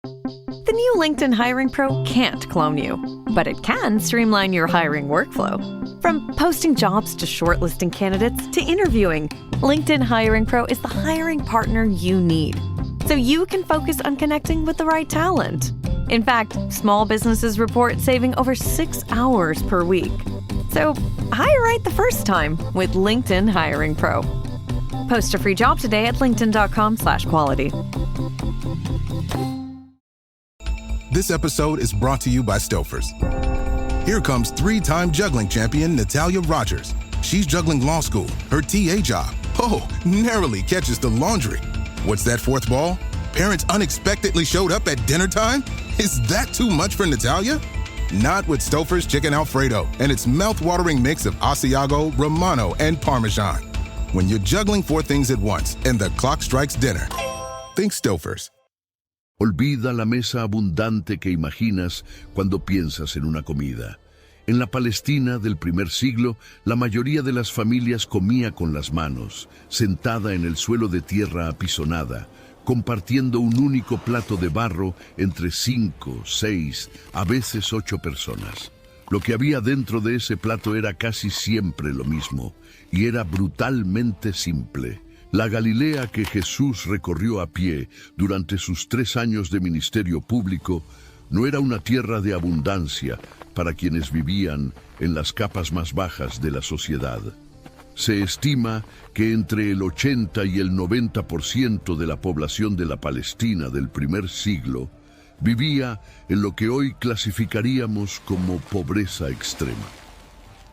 The new LinkedIn Hiring Pro can't clone you, but it can streamline your hiring workflow. From posting jobs to shortlisting candidates to interviewing, LinkedIn Hiring Pro is the hiring partner you need, so you can focus on connecting with the right talent. In fact, small businesses report saving over 6 hours per week. So hire right the first time with LinkedIn Hiring Pro. Post a free job today at linkedin.com/quality. This episode is brought to you by Stouffer's. Here comes 3-time juggling champion Natalia Rogers. She's juggling law school, her TA job. Oh, narrowly catches the laundry. What's that fourth ball? Parents unexpectedly showed up at dinner time? Is that too much for Natalia? Not with Stouffer's Chicken Alfredo and its mouth-watering mix of Asiago, Romano, and Parmesan. When you're juggling 4 things at once and the clock strikes dinner, think Stouffer's. Olvida la mesa abundante que imaginas cuando piensas en una comida. En la Palestina del primer siglo, la mayoría de las familias comía con las manos, sentada en el suelo de tierra apisonada, compartiendo un único plato de barro entre 5, 6, a veces 8 personas. Lo que había dentro de ese plato era casi siempre lo mismo, y era brutalmente simple. La Galilea que Jesús recorrió a pie durante sus 3 años de ministerio público no era una tierra de abundancia para quienes vivían en las capas más bajas de la sociedad. Se estima que entre el 80 y el 90% de la población de la Palestina del primer siglo vivía en lo que hoy clasificaríamos como pobreza extrema.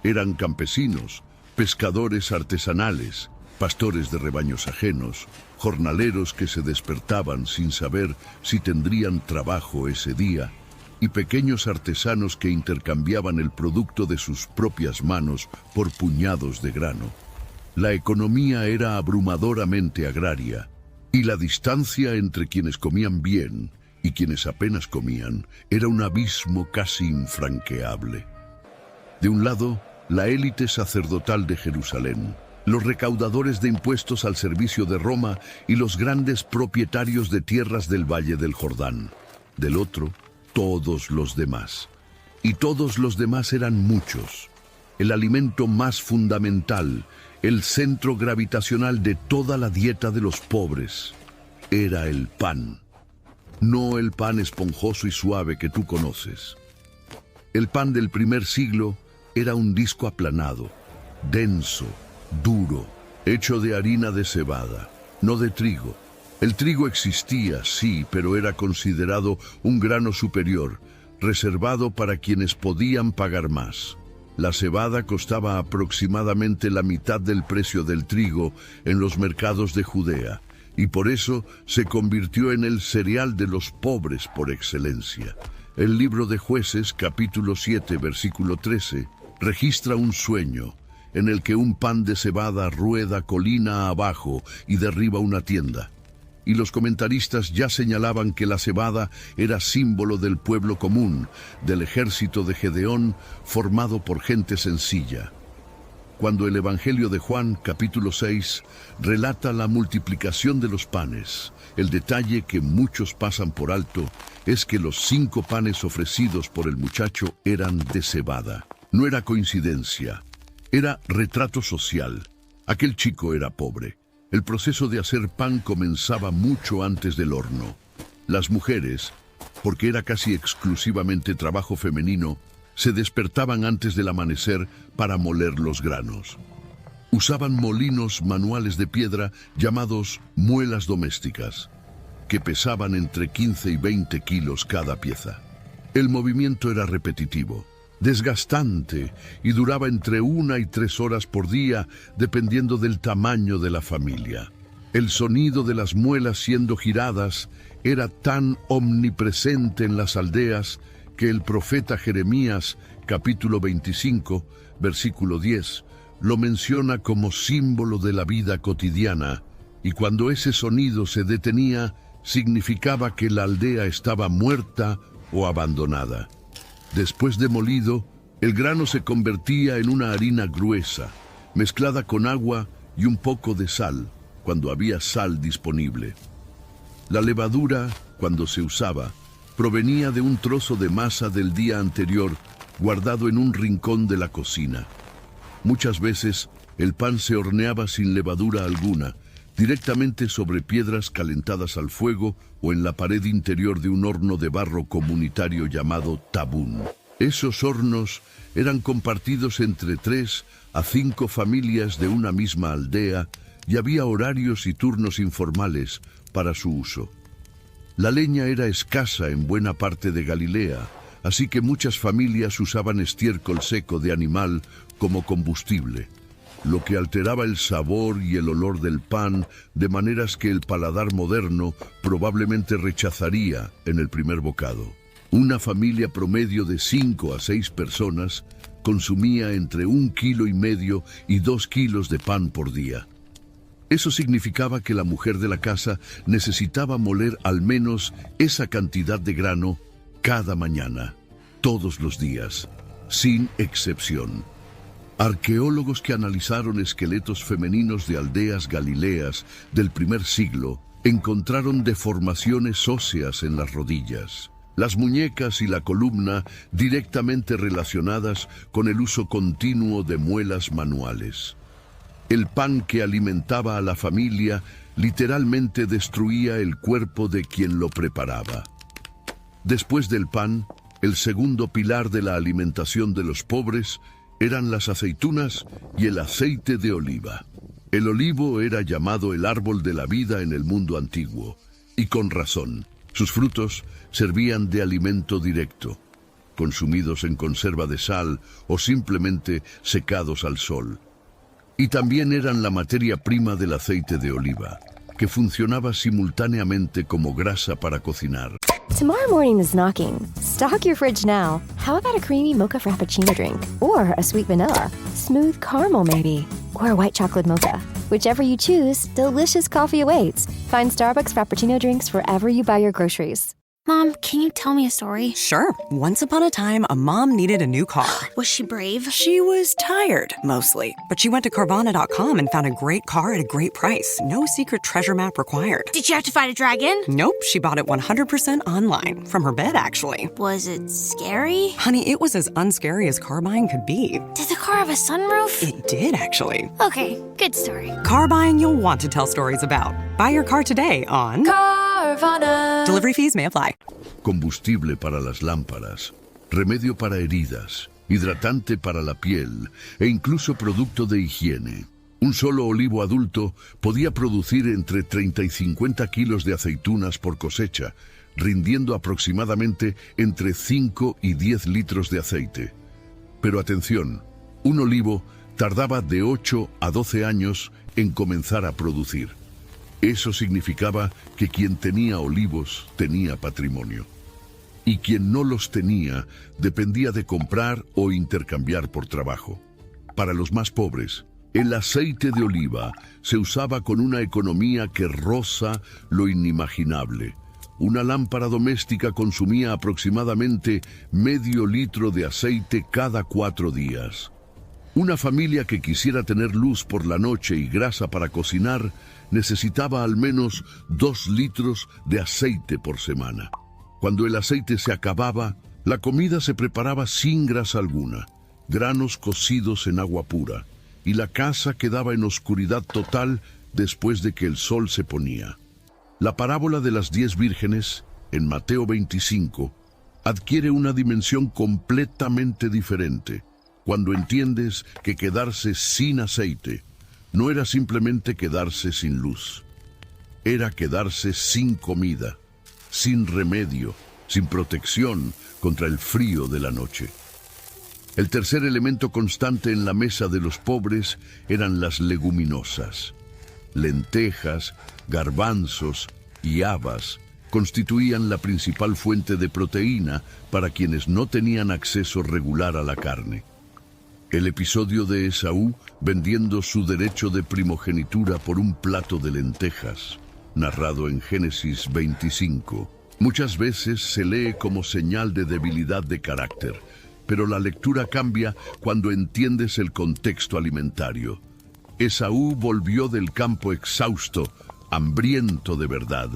Eran campesinos, pescadores artesanales, pastores de rebaños ajenos, jornaleros que se despertaban sin saber si tendrían trabajo ese día, y pequeños artesanos que intercambiaban el producto de sus propias manos por puñados de grano. La economía era abrumadoramente agraria, y la distancia entre quienes comían bien y quienes apenas comían era un abismo casi infranqueable. De un lado, la élite sacerdotal de Jerusalén, los recaudadores de impuestos al servicio de Roma y los grandes propietarios de tierras del Valle del Jordán. Del otro, todos los demás. Y todos los demás eran muchos. El alimento más fundamental, el centro gravitacional de toda la dieta de los pobres, era el pan. No el pan esponjoso y suave que tú conoces. El pan del primer siglo era un disco aplanado, denso, duro, hecho de harina de cebada, no de trigo. El trigo existía, sí, pero era considerado un grano superior, reservado para quienes podían pagar más. La cebada costaba aproximadamente la mitad del precio del trigo en los mercados de Judea, y por eso se convirtió en el cereal de los pobres por excelencia. El libro de Jueces, capítulo 7, versículo 13, registra un sueño en el que un pan de cebada rueda colina abajo y derriba una tienda. Y los comentaristas ya señalaban que la cebada era símbolo del pueblo común, del ejército de Gedeón, formado por gente sencilla. Cuando el Evangelio de Juan, capítulo 6, relata la multiplicación de los panes, el detalle que muchos pasan por alto es que los 5 panes ofrecidos por el muchacho eran de cebada. No era coincidencia. Era retrato social. Aquel chico era pobre. El proceso de hacer pan comenzaba mucho antes del horno. Las mujeres, porque era casi exclusivamente trabajo femenino, se despertaban antes del amanecer para moler los granos. Usaban molinos manuales de piedra llamados muelas domésticas, que pesaban entre 15 y 20 kilos cada pieza. El movimiento era repetitivo, desgastante y duraba entre 1 y 3 horas por día, dependiendo del tamaño de la familia. El sonido de las muelas siendo giradas era tan omnipresente en las aldeas que el profeta Jeremías, capítulo 25, versículo 10, lo menciona como símbolo de la vida cotidiana, y cuando ese sonido se detenía, significaba que la aldea estaba muerta o abandonada. Después de molido, el grano se convertía en una harina gruesa, mezclada con agua y un poco de sal, cuando había sal disponible. La levadura cuando se usaba, provenía de un trozo de masa del día anterior guardado en un rincón de la cocina. Muchas veces el pan se horneaba sin levadura alguna, directamente sobre piedras calentadas al fuego o en la pared interior de un horno de barro comunitario llamado tabún. Esos hornos eran compartidos entre 3 a 5 familias de una misma aldea y había horarios y turnos informales para su uso. La leña era escasa en buena parte de Galilea, así que muchas familias usaban estiércol seco de animal como combustible, lo que alteraba el sabor y el olor del pan de maneras que el paladar moderno probablemente rechazaría en el primer bocado. Una familia promedio de 5 a 6 personas consumía entre 1,5 kilos y 2 kilos de pan por día. Eso significaba que la mujer de la casa necesitaba moler al menos esa cantidad de grano cada mañana, todos los días, sin excepción. Arqueólogos que analizaron esqueletos femeninos de aldeas galileas del primer siglo encontraron deformaciones óseas en las rodillas, las muñecas y la columna directamente relacionadas con el uso continuo de muelas manuales. El pan que alimentaba a la familia literalmente destruía el cuerpo de quien lo preparaba. Después del pan, el segundo pilar de la alimentación de los pobres eran las aceitunas y el aceite de oliva. El olivo era llamado el árbol de la vida en el mundo antiguo, y con razón. Sus frutos servían de alimento directo, consumidos en conserva de sal o simplemente secados al sol. Y también eran la materia prima del aceite de oliva, que funcionaba simultáneamente como grasa para cocinar. Tomorrow morning is knocking. Stock your fridge now. How about a creamy mocha frappuccino drink? Or a sweet vanilla? Smooth caramel maybe? Or a white chocolate mocha? Whichever you choose, delicious coffee awaits. Find Starbucks Frappuccino drinks wherever you buy your groceries. Mom, can you tell me a story? Sure. Once upon a time, a mom needed a new car. Was she brave? She was tired, mostly. But she went to Carvana.com and found a great car at a great price. No secret treasure map required. Did you have to fight a dragon? Nope, she bought it 100% online. From her bed, actually. Was it scary? Honey, it was as unscary as car buying could be. Did the car have a sunroof? It did, actually. Okay, good story. Car buying you'll want to tell stories about. Buy your car today on Carvana. Delivery fees may apply. Combustible para las lámparas, remedio para heridas, hidratante para la piel e incluso producto de higiene. Un solo olivo adulto podía producir entre 30 y 50 kilos de aceitunas por cosecha, rindiendo aproximadamente entre 5 y 10 litros de aceite. Pero atención, un olivo tardaba de 8 a 12 años en comenzar a producir. Eso significaba que quien tenía olivos tenía patrimonio. Y quien no los tenía dependía de comprar o intercambiar por trabajo. Para los más pobres, el aceite de oliva se usaba con una economía que roza lo inimaginable. Una lámpara doméstica consumía aproximadamente medio litro de aceite cada 4 días. Una familia que quisiera tener luz por la noche y grasa para cocinar necesitaba al menos 2 litros de aceite por semana. Cuando el aceite se acababa, la comida se preparaba sin grasa alguna, granos cocidos en agua pura, y la casa quedaba en oscuridad total después de que el sol se ponía. La parábola de las 10 vírgenes, en Mateo 25, adquiere una dimensión completamente diferente, cuando entiendes que quedarse sin aceite no era simplemente quedarse sin luz, era quedarse sin comida, sin remedio, sin protección contra el frío de la noche. El tercer elemento constante en la mesa de los pobres eran las leguminosas. Lentejas, garbanzos y habas constituían la principal fuente de proteína para quienes no tenían acceso regular a la carne. El episodio de Esaú vendiendo su derecho de primogenitura por un plato de lentejas, narrado en Génesis 25, muchas veces se lee como señal de debilidad de carácter, pero la lectura cambia cuando entiendes el contexto alimentario. Esaú volvió del campo exhausto, hambriento de verdad,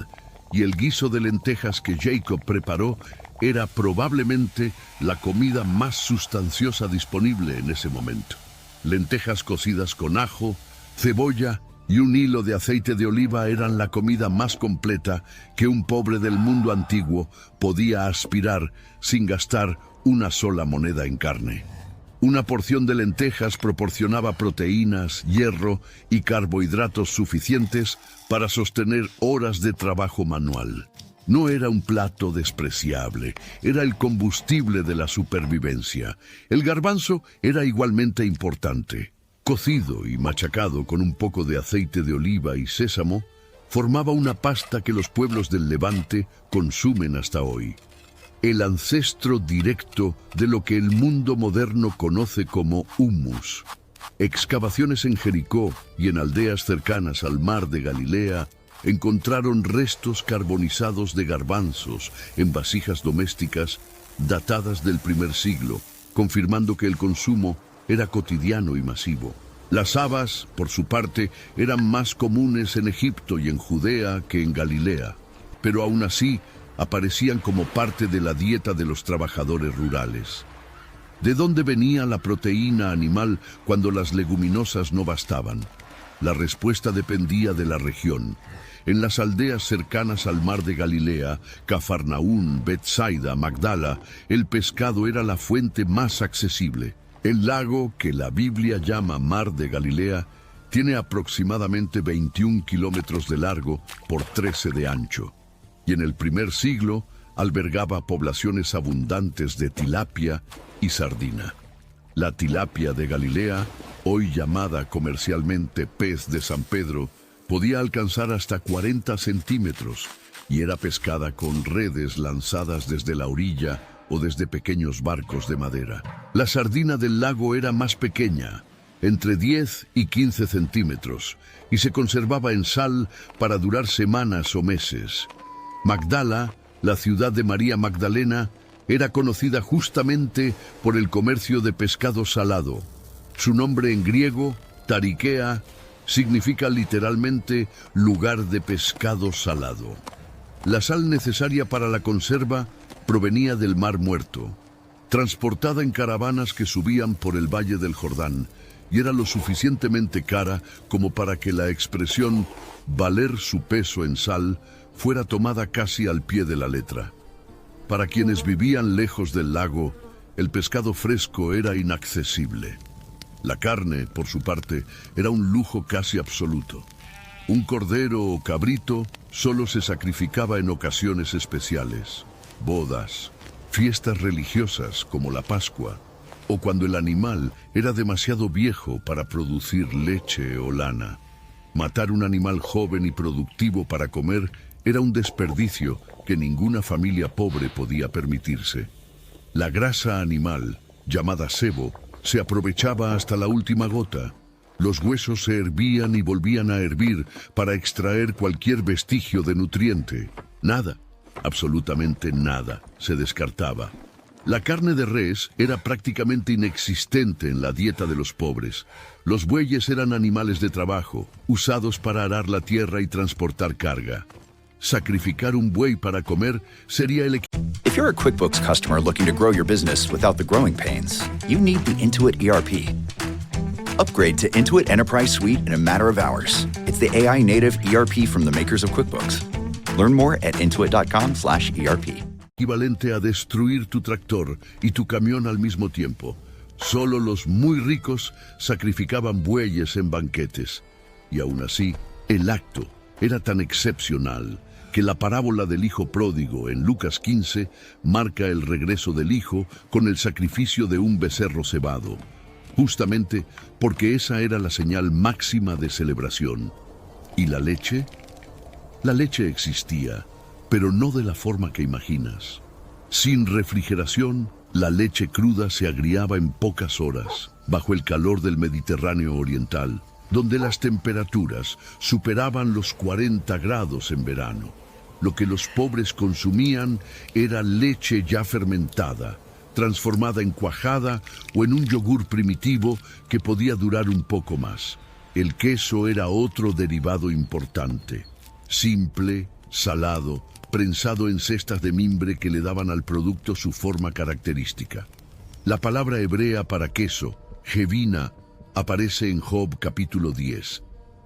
y el guiso de lentejas que Jacob preparó era probablemente la comida más sustanciosa disponible en ese momento. Lentejas cocidas con ajo, cebolla y un hilo de aceite de oliva eran la comida más completa que un pobre del mundo antiguo podía aspirar sin gastar una sola moneda en carne. Una porción de lentejas proporcionaba proteínas, hierro y carbohidratos suficientes para sostener horas de trabajo manual. No era un plato despreciable, era el combustible de la supervivencia. El garbanzo era igualmente importante. Cocido y machacado con un poco de aceite de oliva y sésamo, formaba una pasta que los pueblos del Levante consumen hasta hoy. El ancestro directo de lo que el mundo moderno conoce como hummus. Excavaciones en Jericó y en aldeas cercanas al mar de Galilea encontraron restos carbonizados de garbanzos en vasijas domésticas datadas del primer siglo, confirmando que el consumo era cotidiano y masivo. Las habas, por su parte, eran más comunes en Egipto y en Judea que en Galilea, pero aún así aparecían como parte de la dieta de los trabajadores rurales. ¿De dónde venía la proteína animal cuando las leguminosas no bastaban? La respuesta dependía de la región. En las aldeas cercanas al mar de Galilea, Cafarnaún, Betsaida, Magdala, el pescado era la fuente más accesible. El lago, que la Biblia llama Mar de Galilea, tiene aproximadamente 21 kilómetros de largo por 13 de ancho, y en el primer siglo albergaba poblaciones abundantes de tilapia y sardina. La tilapia de Galilea, hoy llamada comercialmente pez de San Pedro, podía alcanzar hasta 40 centímetros y era pescada con redes lanzadas desde la orilla o desde pequeños barcos de madera. La sardina del lago era más pequeña, entre 10 y 15 centímetros, y se conservaba en sal para durar semanas o meses. Magdala, la ciudad de María Magdalena, era conocida justamente por el comercio de pescado salado. Su nombre en griego, Tarikea, significa literalmente lugar de pescado salado. La sal necesaria para la conserva provenía del Mar Muerto, transportada en caravanas que subían por el Valle del Jordán, y era lo suficientemente cara como para que la expresión valer su peso en sal fuera tomada casi al pie de la letra. Para quienes vivían lejos del lago, el pescado fresco era inaccesible. La carne, por su parte, era un lujo casi absoluto. Un cordero o cabrito solo se sacrificaba en ocasiones especiales, bodas, fiestas religiosas como la Pascua, o cuando el animal era demasiado viejo para producir leche o lana. Matar un animal joven y productivo para comer era un desperdicio que ninguna familia pobre podía permitirse. La grasa animal, llamada sebo, se aprovechaba hasta la última gota. Los huesos se hervían y volvían a hervir para extraer cualquier vestigio de nutriente. Nada, absolutamente nada, se descartaba. La carne de res era prácticamente inexistente en la dieta de los pobres. Los bueyes eran animales de trabajo, usados para arar la tierra y transportar carga. Sacrificar un buey para comer sería el equivalente. If you're a QuickBooks customer looking to grow your business without the growing pains, you need the Intuit ERP. Upgrade to Intuit Enterprise Suite in a matter of hours. It's the AI-native ERP from the makers of QuickBooks. Learn more at intuit.com/ERP. Equivalente a destruir tu tractor y tu camión al mismo tiempo. Solo los muy ricos sacrificaban bueyes en banquetes. Y aún así, el acto era tan excepcional que la parábola del hijo pródigo en Lucas 15 marca el regreso del hijo con el sacrificio de un becerro cebado, justamente porque esa era la señal máxima de celebración. ¿Y la leche? La leche existía, pero no de la forma que imaginas. Sin refrigeración, la leche cruda se agriaba en pocas horas, bajo el calor del Mediterráneo oriental, donde las temperaturas superaban los 40 grados en verano. Lo que los pobres consumían era leche ya fermentada, transformada en cuajada o en un yogur primitivo que podía durar un poco más. El queso era otro derivado importante. Simple, salado, prensado en cestas de mimbre que le daban al producto su forma característica. La palabra hebrea para queso, gevina, aparece en Job capítulo 10.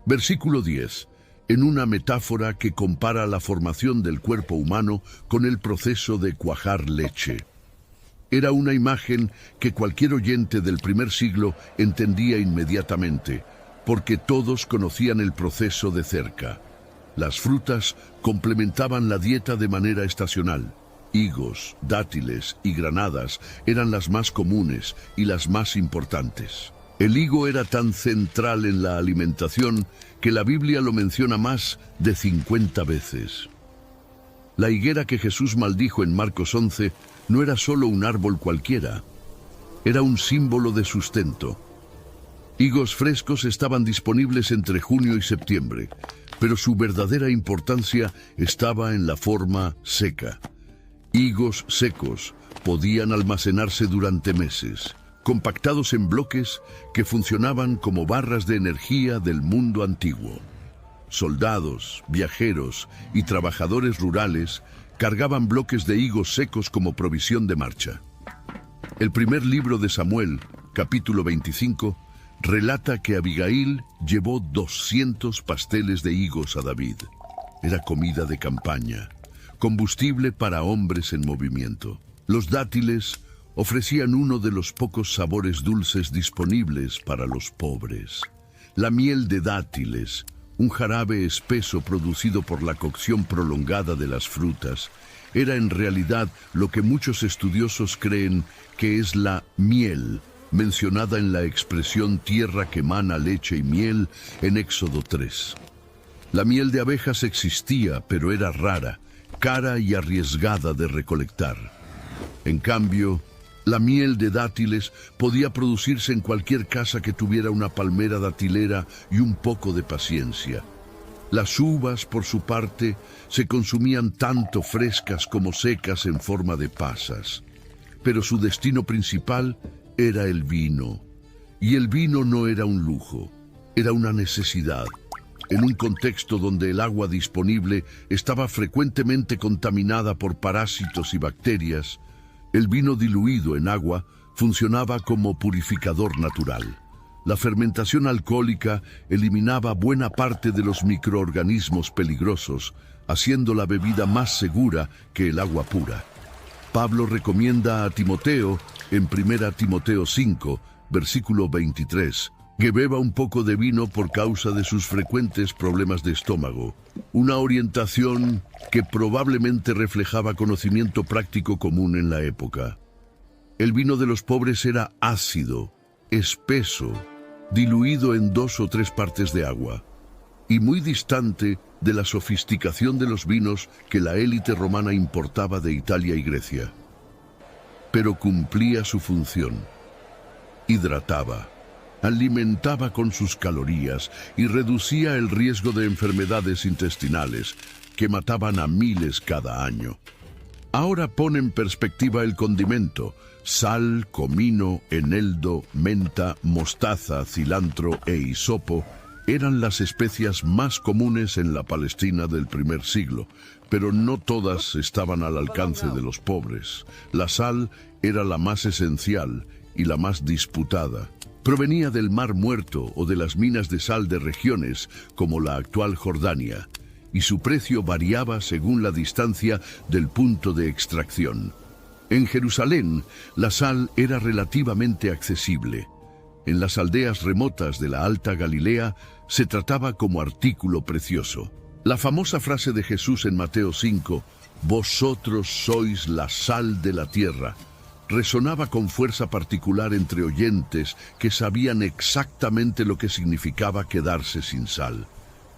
Versículo 10, en una metáfora que compara la formación del cuerpo humano con el proceso de cuajar leche. Era una imagen que cualquier oyente del primer siglo entendía inmediatamente, porque todos conocían el proceso de cerca. Las frutas complementaban la dieta de manera estacional. Higos, dátiles y granadas eran las más comunes y las más importantes. El higo era tan central en la alimentación que la Biblia lo menciona más de 50 veces. La higuera que Jesús maldijo en Marcos 11 no era solo un árbol cualquiera, era un símbolo de sustento. Higos frescos estaban disponibles entre junio y septiembre, pero su verdadera importancia estaba en la forma seca. Higos secos podían almacenarse durante meses, compactados en bloques que funcionaban como barras de energía del mundo antiguo. Soldados, viajeros y trabajadores rurales cargaban bloques de higos secos como provisión de marcha. El primer libro de Samuel, capítulo 25, relata que Abigail llevó 200 pasteles de higos a David. Era comida de campaña, combustible para hombres en movimiento. Los dátiles ofrecían uno de los pocos sabores dulces disponibles para los pobres. La miel de dátiles, un jarabe espeso producido por la cocción prolongada de las frutas, era en realidad lo que muchos estudiosos creen que es la miel, mencionada en la expresión tierra que mana leche y miel en Éxodo 3. La miel de abejas existía, pero era rara, cara y arriesgada de recolectar. En cambio, la miel de dátiles podía producirse en cualquier casa que tuviera una palmera datilera y un poco de paciencia. Las uvas, por su parte, se consumían tanto frescas como secas en forma de pasas. Pero su destino principal era el vino. Y el vino no era un lujo, era una necesidad. En un contexto donde el agua disponible estaba frecuentemente contaminada por parásitos y bacterias, el vino diluido en agua funcionaba como purificador natural. La fermentación alcohólica eliminaba buena parte de los microorganismos peligrosos, haciendo la bebida más segura que el agua pura. Pablo recomienda a Timoteo, en 1 Timoteo 5, versículo 23, que beba un poco de vino por causa de sus frecuentes problemas de estómago, una orientación que probablemente reflejaba conocimiento práctico común en la época. El vino de los pobres era ácido, espeso, diluido en 2 o 3 partes de agua, y muy distante de la sofisticación de los vinos que la élite romana importaba de Italia y Grecia. Pero cumplía su función. Hidrataba, alimentaba con sus calorías y reducía el riesgo de enfermedades intestinales que mataban a miles cada año. Ahora pone en perspectiva el condimento: sal, comino, eneldo, menta, mostaza, cilantro e hisopo eran las especias más comunes en la Palestina del primer siglo, pero no todas estaban al alcance de los pobres. La sal era la más esencial y la más disputada. Provenía del Mar Muerto o de las minas de sal de regiones como la actual Jordania, y su precio variaba según la distancia del punto de extracción. En Jerusalén, la sal era relativamente accesible. En las aldeas remotas de la Alta Galilea se trataba como artículo precioso. La famosa frase de Jesús en Mateo 5, «Vosotros sois la sal de la tierra», resonaba con fuerza particular entre oyentes que sabían exactamente lo que significaba quedarse sin sal.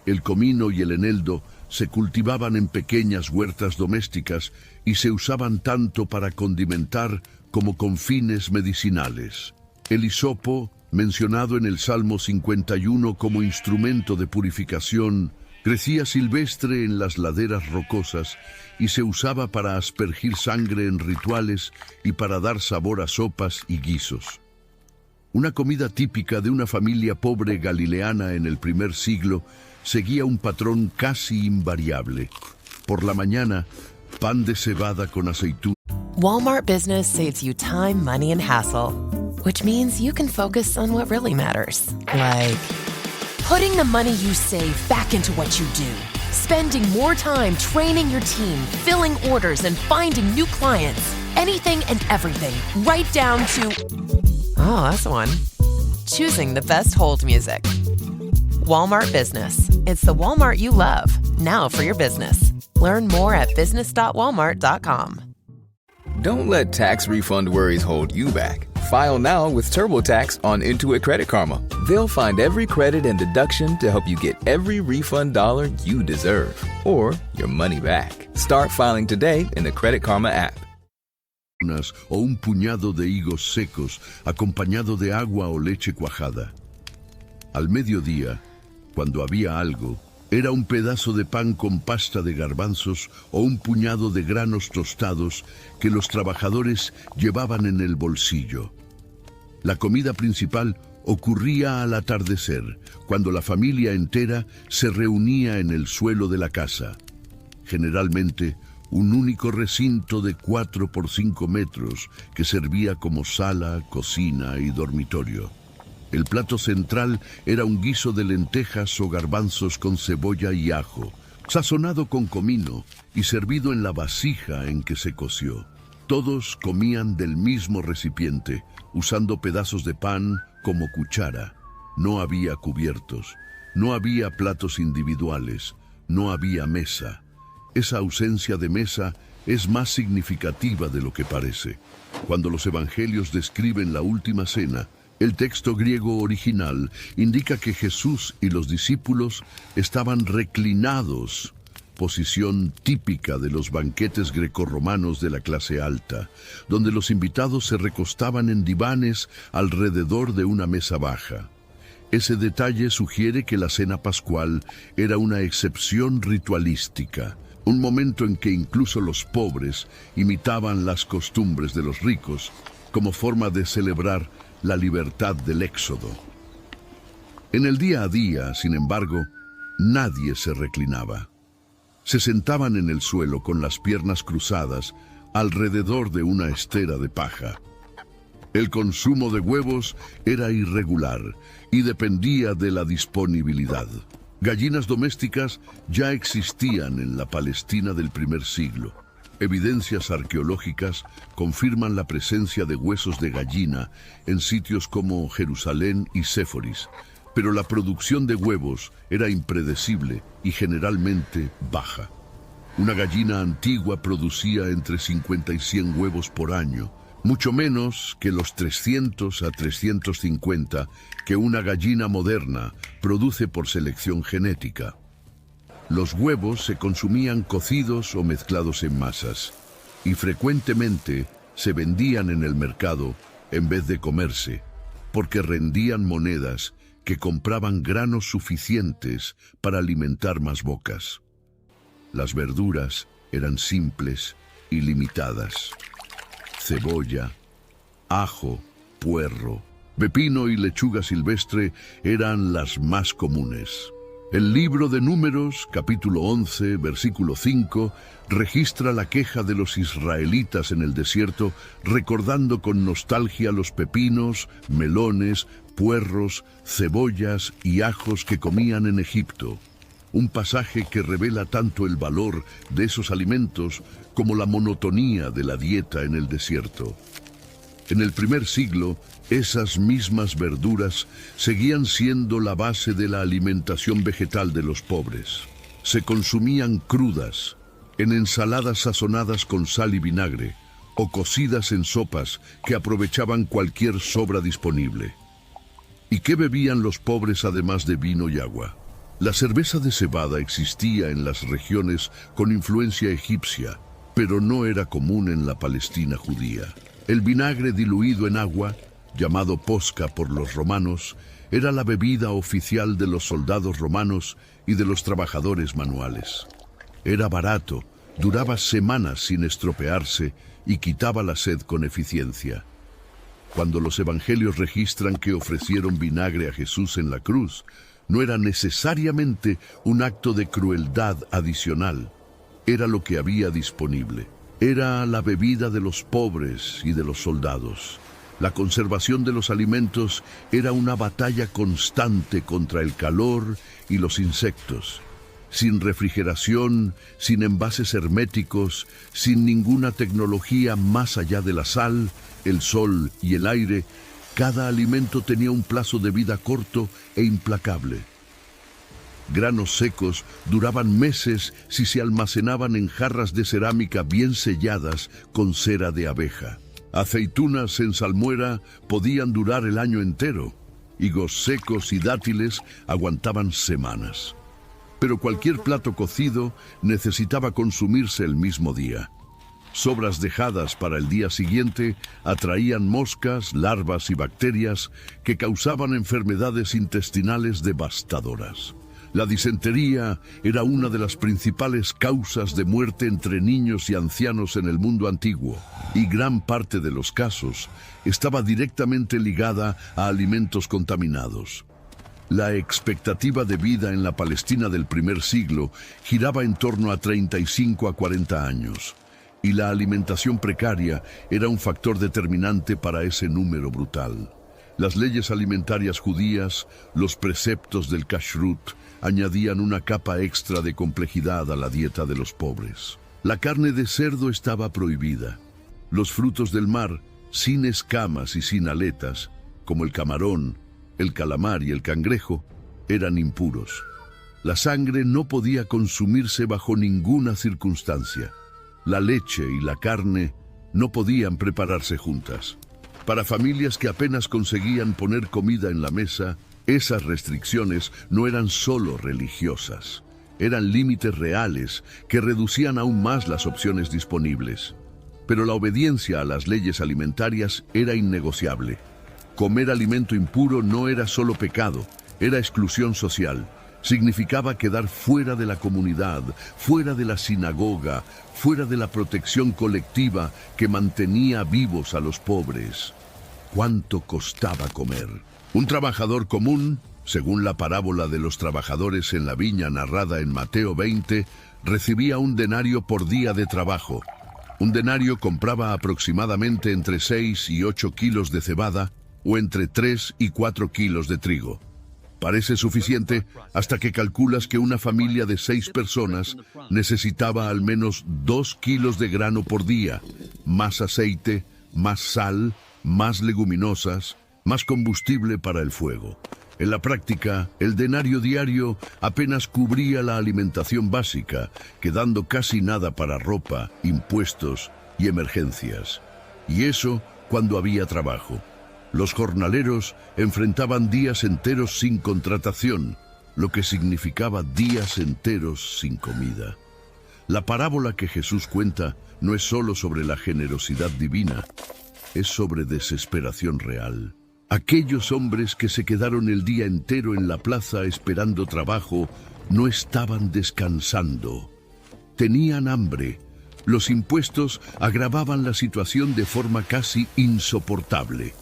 El comino y el eneldo se cultivaban en pequeñas huertas domésticas y se usaban tanto para condimentar como con fines medicinales. El hisopo, mencionado en el Salmo 51 como instrumento de purificación, crecía silvestre en las laderas rocosas y se usaba para aspergir sangre en rituales y para dar sabor a sopas y guisos. Una comida típica de una familia pobre galileana en el primer siglo seguía un patrón casi invariable. Por la mañana, pan de cebada con aceituna. Walmart Business saves you time, money, and hassle, which means you can focus on what really matters, like putting the money you save back into what you do, spending more time training your team, filling orders, and finding new clients. Anything and everything, right down to, oh, that's one, choosing the best hold music. Walmart Business. It's the Walmart you love, now for your business. Learn more at business.walmart.com. Don't let tax refund worries hold you back. File now with TurboTax on Intuit Credit Karma. They'll find every credit and deduction to help you get every refund dollar you deserve, or your money back. Start filing today in the Credit Karma app. O un puñado de higos secos acompañado de agua o leche cuajada. Al mediodía, cuando había algo, era un pedazo de pan con pasta de garbanzos o un puñado de granos tostados que los trabajadores llevaban en el bolsillo. La comida principal ocurría al atardecer, cuando la familia entera se reunía en el suelo de la casa. Generalmente, un único recinto de 4 por 5 metros que servía como sala, cocina y dormitorio. El plato central era un guiso de lentejas o garbanzos con cebolla y ajo, sazonado con comino y servido en la vasija en que se coció. Todos comían del mismo recipiente, usando pedazos de pan como cuchara. No había cubiertos, no había platos individuales, no había mesa. Esa ausencia de mesa es más significativa de lo que parece. Cuando los evangelios describen la última cena, el texto griego original indica que Jesús y los discípulos estaban reclinados, posición típica de los banquetes grecorromanos de la clase alta, donde los invitados se recostaban en divanes alrededor de una mesa baja. Ese detalle sugiere que la cena pascual era una excepción ritualística, un momento en que incluso los pobres imitaban las costumbres de los ricos como forma de celebrar la libertad del éxodo. En el día a día, sin embargo, nadie se reclinaba. Se sentaban en el suelo con las piernas cruzadas alrededor de una estera de paja. El consumo de huevos era irregular y dependía de la disponibilidad. Gallinas domésticas ya existían en la Palestina del primer siglo. Evidencias arqueológicas confirman la presencia de huesos de gallina en sitios como Jerusalén y Séforis, pero la producción de huevos era impredecible y generalmente baja. Una gallina antigua producía entre 50 y 100 huevos por año, mucho menos que los 300 a 350 que una gallina moderna produce por selección genética. Los huevos se consumían cocidos o mezclados en masas, y frecuentemente se vendían en el mercado en vez de comerse, porque rendían monedas que compraban granos suficientes para alimentar más bocas. Las verduras eran simples y limitadas. Cebolla, ajo, puerro, pepino y lechuga silvestre eran las más comunes. El libro de Números, capítulo 11, versículo 5, registra la queja de los israelitas en el desierto, recordando con nostalgia los pepinos, melones, puerros, cebollas y ajos que comían en Egipto. Un pasaje que revela tanto el valor de esos alimentos como la monotonía de la dieta en el desierto. En el primer siglo, esas mismas verduras seguían siendo la base de la alimentación vegetal de los pobres. Se consumían crudas, en ensaladas sazonadas con sal y vinagre, o cocidas en sopas que aprovechaban cualquier sobra disponible. ¿Y qué bebían los pobres además de vino y agua? La cerveza de cebada existía en las regiones con influencia egipcia, pero no era común en la Palestina judía. El vinagre diluido en agua, llamado posca por los romanos, era la bebida oficial de los soldados romanos y de los trabajadores manuales. Era barato, duraba semanas sin estropearse y quitaba la sed con eficiencia. Cuando los evangelios registran que ofrecieron vinagre a Jesús en la cruz, no era necesariamente un acto de crueldad adicional. era lo que había disponible. Era la bebida de los pobres y de los soldados. La conservación de los alimentos era una batalla constante contra el calor y los insectos. Sin refrigeración, sin envases herméticos, sin ninguna tecnología más allá de la sal, el sol y el aire, cada alimento tenía un plazo de vida corto e implacable. Granos secos duraban meses si se almacenaban en jarras de cerámica bien selladas con cera de abeja. Aceitunas en salmuera podían durar el año entero. Higos secos y dátiles aguantaban semanas. Pero cualquier plato cocido necesitaba consumirse el mismo día. Sobras dejadas para el día siguiente atraían moscas, larvas y bacterias que causaban enfermedades intestinales devastadoras. La disentería era una de las principales causas de muerte entre niños y ancianos en el mundo antiguo, y gran parte de los casos estaba directamente ligada a alimentos contaminados. La expectativa de vida en la Palestina del primer siglo giraba en torno a 35 a 40 años, y la alimentación precaria era un factor determinante para ese número brutal. Las leyes alimentarias judías, los preceptos del kashrut, añadían una capa extra de complejidad a la dieta de los pobres. La carne de cerdo estaba prohibida. Los frutos del mar, sin escamas y sin aletas, como el camarón, el calamar y el cangrejo, eran impuros. La sangre no podía consumirse bajo ninguna circunstancia. La leche y la carne no podían prepararse juntas. Para familias que apenas conseguían poner comida en la mesa, esas restricciones no eran solo religiosas, eran límites reales que reducían aún más las opciones disponibles. Pero la obediencia a las leyes alimentarias era innegociable. Comer alimento impuro no era solo pecado, era exclusión social. Significaba quedar fuera de la comunidad, fuera de la sinagoga, fuera de la protección colectiva que mantenía vivos a los pobres. ¿Cuánto costaba comer? Un trabajador común, según la parábola de los trabajadores en la viña narrada en Mateo 20, recibía un denario por día de trabajo. Un denario compraba aproximadamente entre 6 y 8 kilos de cebada o entre 3 y 4 kilos de trigo. Parece suficiente hasta que calculas que una familia de 6 personas necesitaba al menos 2 kilos de grano por día, más aceite, más sal, más leguminosas, más combustible para el fuego. En la práctica, el denario diario apenas cubría la alimentación básica, quedando casi nada para ropa, impuestos y emergencias. Y eso cuando había trabajo. Los jornaleros enfrentaban días enteros sin contratación, lo que significaba días enteros sin comida. La parábola que Jesús cuenta no es solo sobre la generosidad divina, es sobre desesperación real. Aquellos hombres que se quedaron el día entero en la plaza esperando trabajo no estaban descansando. Tenían hambre. Los impuestos agravaban la situación de forma casi insoportable.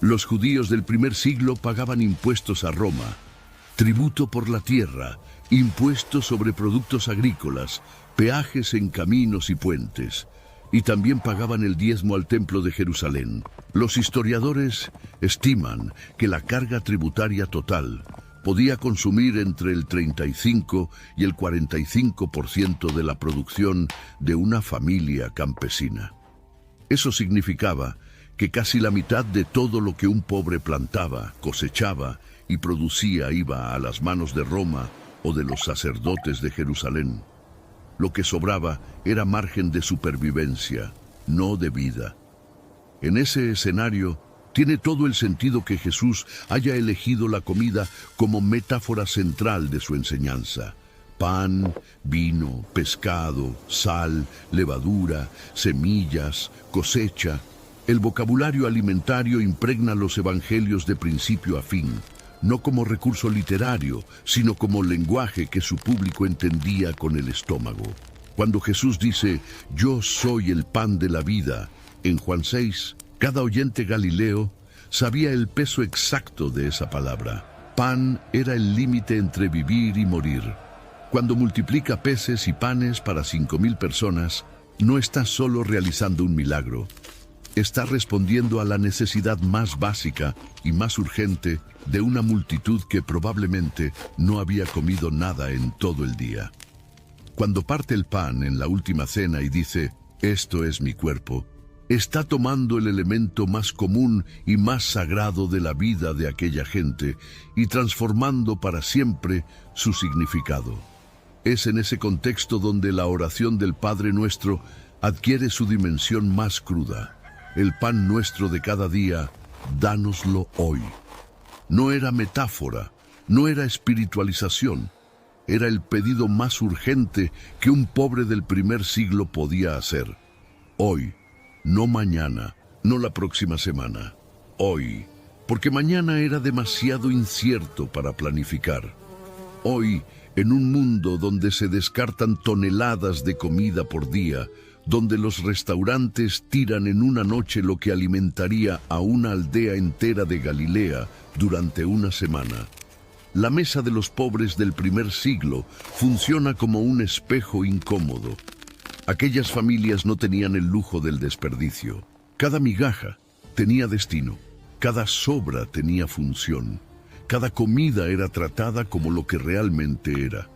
Los judíos del primer siglo pagaban impuestos a Roma, tributo por la tierra, impuestos sobre productos agrícolas, peajes en caminos y puentes, y también pagaban el diezmo al templo de Jerusalén. Los historiadores estiman que la carga tributaria total podía consumir entre el 35 y el 45% de la producción de una familia campesina. Eso significaba que casi la mitad de todo lo que un pobre plantaba, cosechaba y producía iba a las manos de Roma o de los sacerdotes de Jerusalén. Lo que sobraba era margen de supervivencia, no de vida. En ese escenario, tiene todo el sentido que Jesús haya elegido la comida como metáfora central de su enseñanza. Pan, vino, pescado, sal, levadura, semillas, cosecha. El vocabulario alimentario impregna los evangelios de principio a fin, no como recurso literario, sino como lenguaje que su público entendía con el estómago. Cuando Jesús dice, «Yo soy el pan de la vida», en Juan 6, cada oyente galileo sabía el peso exacto de esa palabra. Pan era el límite entre vivir y morir. Cuando multiplica peces y panes para 5,000 personas, no está solo realizando un milagro. Está respondiendo a la necesidad más básica y más urgente de una multitud que probablemente no había comido nada en todo el día. Cuando parte el pan en la última cena y dice, «Esto es mi cuerpo», está tomando el elemento más común y más sagrado de la vida de aquella gente y transformando para siempre su significado. Es en ese contexto donde la oración del Padre Nuestro adquiere su dimensión más cruda. El pan nuestro de cada día, dánoslo hoy. No era metáfora, no era espiritualización, era el pedido más urgente que un pobre del primer siglo podía hacer. Hoy, no mañana, no la próxima semana, hoy, porque mañana era demasiado incierto para planificar. Hoy, en un mundo donde se descartan toneladas de comida por día, donde los restaurantes tiran en una noche lo que alimentaría a una aldea entera de Galilea durante una semana. La mesa de los pobres del primer siglo funciona como un espejo incómodo. Aquellas familias no tenían el lujo del desperdicio. Cada migaja tenía destino, cada sobra tenía función, cada comida era tratada como lo que realmente era,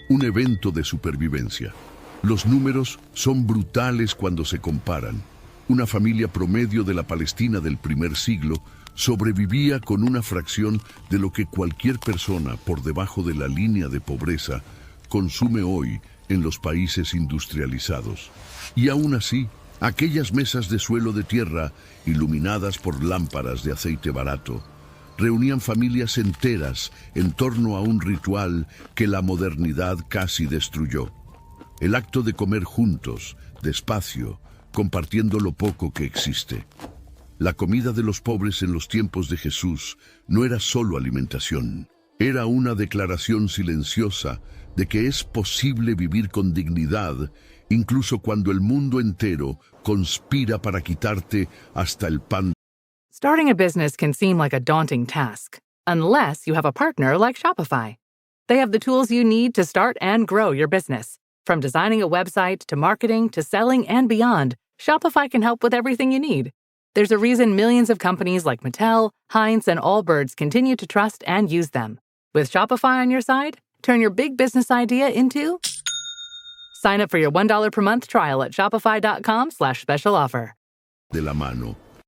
un evento de supervivencia. Los números son brutales cuando se comparan. Una familia promedio de la Palestina del primer siglo sobrevivía con una fracción de lo que cualquier persona por debajo de la línea de pobreza consume hoy en los países industrializados. Y aún así, aquellas mesas de suelo de tierra, iluminadas por lámparas de aceite barato, reunían familias enteras en torno a un ritual que la modernidad casi destruyó. El acto de comer juntos, despacio, compartiendo lo poco que existe. La comida de los pobres en los tiempos de Jesús no era solo alimentación, era una declaración silenciosa de que es posible vivir con dignidad, incluso cuando el mundo entero conspira para quitarte hasta el pan. Starting a business can seem like a daunting task, unless you have a partner like Shopify. They have the tools you need to start and grow your business. From designing a website to marketing to selling and beyond, Shopify can help with everything you need. There's a reason millions of companies like Mattel, Heinz, and Allbirds continue to trust and use them. With Shopify on your side, turn your big business idea into... Sign up for your $1 per month trial at shopify.com/special offer. De la mano,